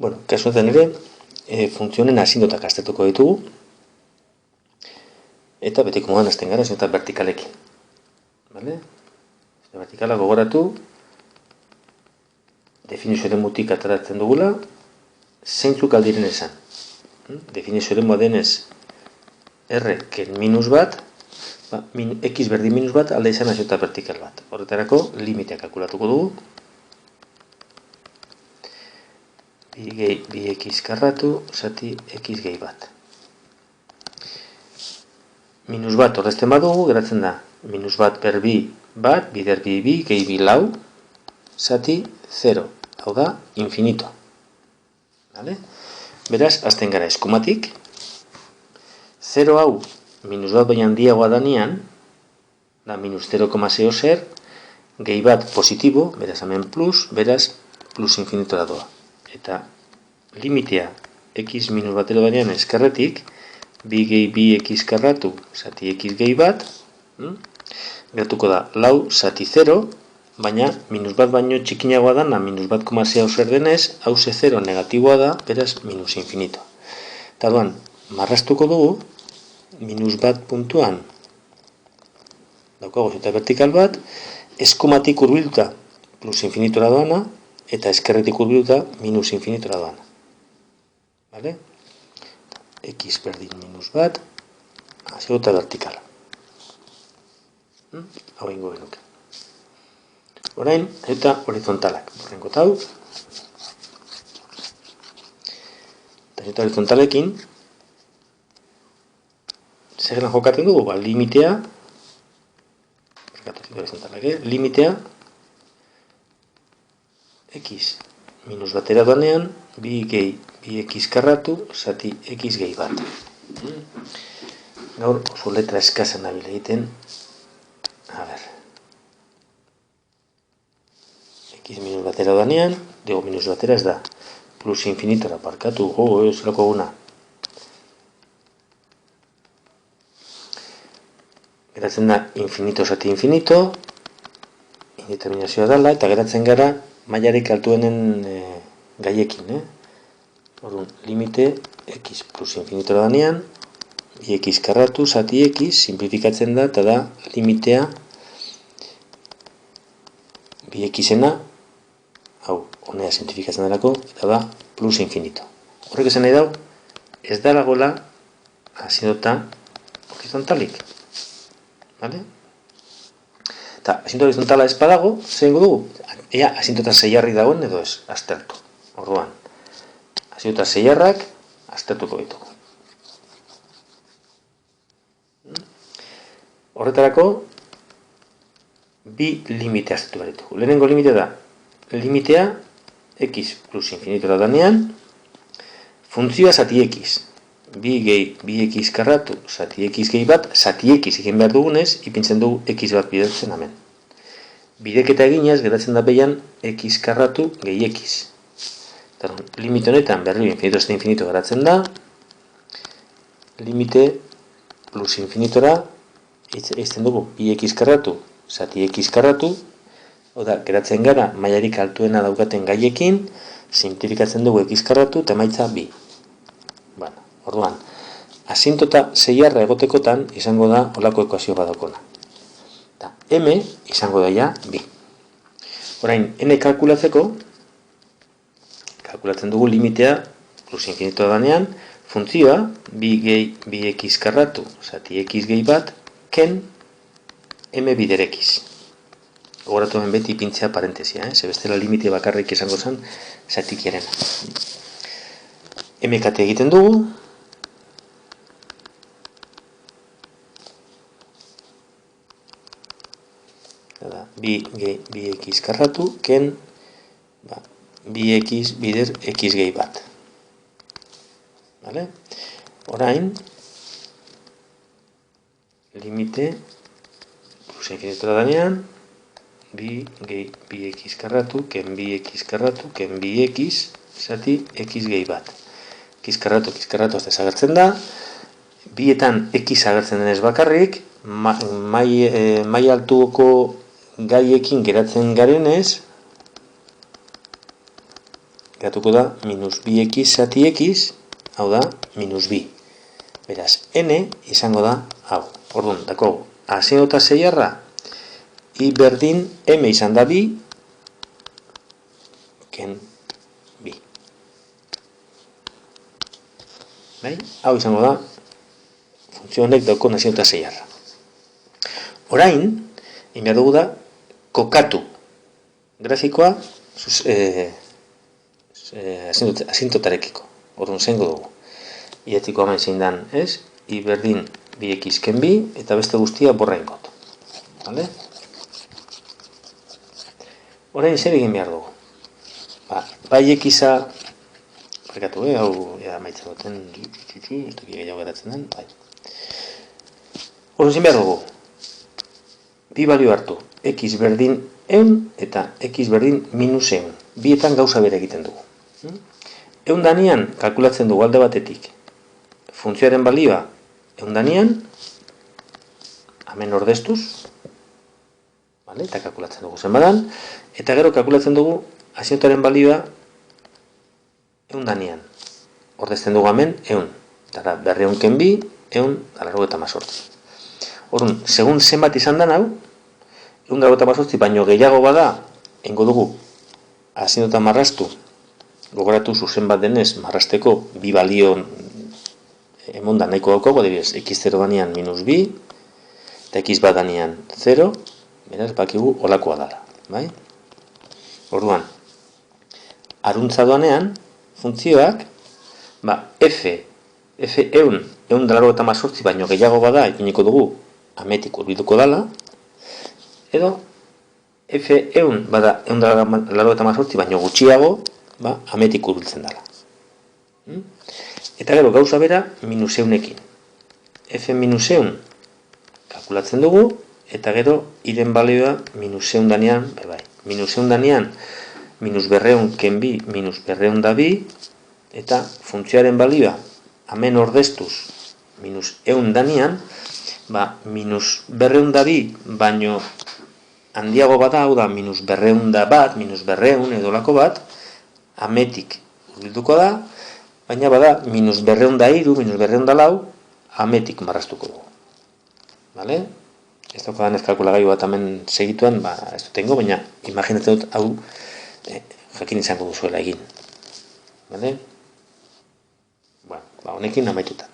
bueno, kasu honetan ere, funtzionen asintotak aztertuko ditugu, eta betiko modan hasten gara, eta vertikalekin. Vale? Vertikala gogoratu, definizio eremutik ateratzen dugula, zeintzuk aldiren esan. Definizio eremua denez, R ken minus bat, x berdin minus bat alde izan aziota vertikal bat. Horretarako, limitea kalkulatuko dugu. Bi x karratu, zati x gehi bat. Minus bat horrezten badugu, geratzen da, minus bat per bi bat, bider bi gehi bi lau, zati 0. Hau da, infinito. Vale? Beraz, azten gara eskumatik. 0 hau, minus bat baina handiagoa danean, da minus 0,0 zer, gehi bat positibo, beraz hemen plus, beraz plus infinitora doa. Eta limitea x minus batero danean eskerretik, bi gehi bi x karratu, zati x gehi bat, gertuko da lau zati 0, baina minus bat baino txikinagoa dana, minus bat koma zea zer denez, hause 0 negatiboa da, beraz minus infinito. Eta duan, marraztuko dugu, minus bat puntuan, daukago eta vertikal bat, eskumatik hurbilduta plus infinitora doana, eta eskerretik hurbilduta minus infinitora doana. Vale? X berdin minus bat, hasi eta vertikala. Hau ingo genuke. Orain, eta horizontalak. Borrengo tau. Eta horizontalekin, zegeran jokatzen dugu, limitea, limitea, x minus batera doanean, bi gehi, bi x karratu, zati x gehi bat. Gaur, oso letra eskazen nabile egiten, a ber, x minus batera doanean, digo, minus batera ez da, plus infinitora parkatu, zelako guna. Geratzen da infinito zati infinito, indeterminazioa dela, eta geratzen gara mailarik altuenen gaiekin. Orduan, limite x plus infinitora danean, bi x karratu, zati x, simplifikatzen da, eta da limitea bi xena, hau, honea simplifikatzen delako, eta da plus infinito. Horrek esan nahi dau, ez da lagoela asintota horizontalik. Vale? Eta asintota horizontala ez badago, zein dugu? Ea asintota zeiarri dagoen edo ez, aztertu. Orduan, asintota zeiarrak aztertuko ditugu. Horretarako, bi limite aztertu behar ditugu. Lehenengo limite da, limitea x plus infinitora danean, funtzioa zati x. Bi x karratu, zati x gehi bat, zati x egin behar dugunez, ipintzen dugu x bat bidertzen hemen. Bideketa eginez, geratzen da behian x karratu gehi x. Limite honetan berri infinito zati infinito geratzen da, limite plus infinitora, egiten dugu bi x karratu, zati x karratu, oda, geratzen gara mailarik altuena daukaten gaiekin, simplifikatzen dugu x karratu, eta emaitza bi. Orduan, asintota zeiarra egotekotan izango da olako ekuazio badakona. Eta m izango daia bi. Orain, n kalkulatzeko, kalkulatzen dugu limitea plus infinito danean, funtzioa bi x karratu, zati x gehi bat, ken m bider x. Gogoratu hemen beti ipintzea parentesia, ze bestela limite bakarrik izango zen zatikierena. M kate egiten dugu, bi x karratu, ken bi x bider x gehi bat. Vale? Orain, limite plus infinitora danean, bi x karratu, ken bi x karratu, ken bi x, zati x gehi bat. X karratu ez desagertzen da, bietan x agertzen denez bakarrik, mai altuko gaiekin geratzen garenez, geratuko da minus 2x zati x, hau da minus 2. Beraz, n izango da hau. Orduan, dako, asinota zeiarra, i berdin m izan da 2, ken 2. Bai? Hau izango da, funtzio honek dauko asinota zeiarra. Orain, behar dugu da, kokatu grafikoa asintotarekiko. Orduan, zengo dugu. Ietiko hemen zein dan, ez? I berdin 2x ken 2, eta beste guztia borraingot. Vale? Orain, zer egin behar dugu? Bai x-a, barkatu, hau, maitzen duten, ez duki gehiago geratzen den, bai. Orduan, zein behar dugu? Bi balio hartu, x berdin 100 eta x berdin minus 100. Bietan gauza bere egiten dugu. 100 danean, kalkulatzen dugu alde batetik, funtzioaren balioa 100 danean, hemen ordeztuz, vale? Eta kalkulatzen dugu zenbadan, eta gero kalkulatzen dugu asinotaren balioa 100 danean. Ordezten dugu hemen 100. Eta 200 ken 2, 100 eta 98. Orduan, segun zenbat izan dan hau, 198 baino gehiago bada, engo dugu asinota marrastu, gogoratu zuzen bat denez, marrasteko bi balio emonda nahiko daukago, adibidez, x0 danean minus 2, eta x bat danean 0, beraz, bakigu olakoa dala, bai? Orduan, aruntza doanean, funtzioak, f100 eta 18 baino gehiago bada, ipiniko dugu, ametik urbilduko dala, edo, f100 bada 188 baino gutxiago, ametik urbiltzen dala. Eta gero, gauza bera, minus 100ekin. f-100 kalkulatzen dugu, eta gero, iren balioa minus 100 danean, minus 100 danean, minus 200 ken 2, minus 200 da 2, eta funtzioaren balioa, hemen ordeztuz, minus 100 danean, minus 200 da 2, baino handiago bada, hau da, minus 200 da bat, minus 200 edolako bat, ametik urbilduko da, baina bada, minus 200 da 3, minus 200 da 4, ametik marrastuko dugu. Vale? Ez daukadan ez kalkulagailu bat hemen segituan, ez dut tengo, baina imaginatzen dut hau jakin izango duzuela egin. Vale? Honekin amaituta.